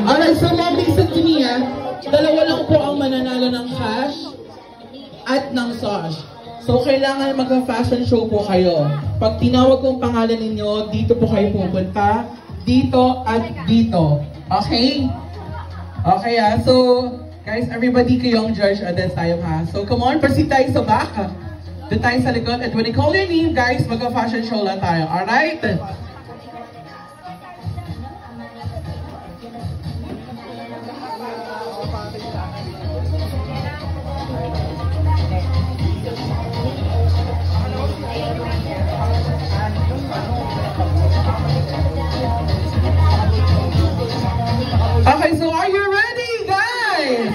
Alright, so now listen to me dalawa lang po ang mananalo ng cash at ng sauce. So kailangan magka-fashion show po kayo. Pag tinawag kong pangalan ninyo, dito po kayo pupunta. Dito at dito. Okay? Okay so guys, everybody kayong judge at this time So come on, proceed tayo sa back. Doon tayo sa likod. And when I call your name, guys, magka-fashion show lang tayo. Alright? Okay, so are you ready, guys?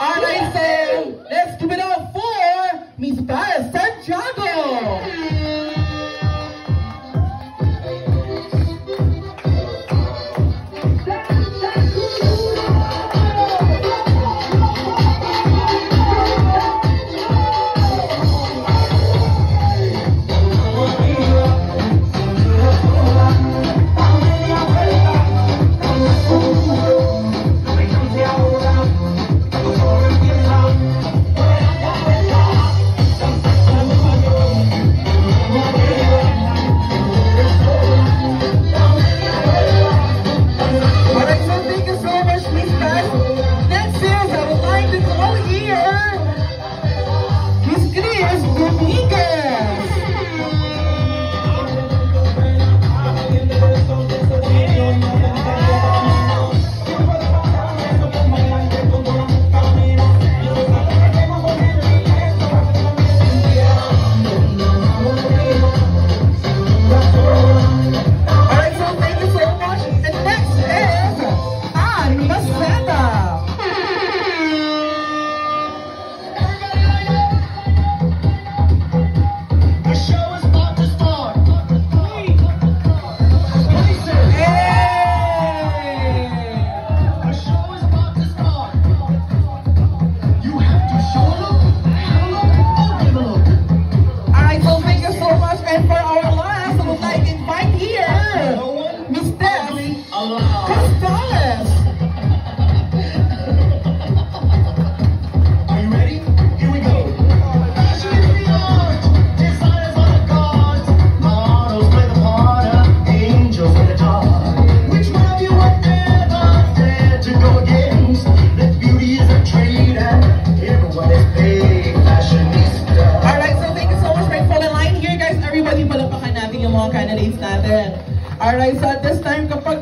Alright, so let's give it up for Miss Paz Santiago. Alright, so at this time, kapag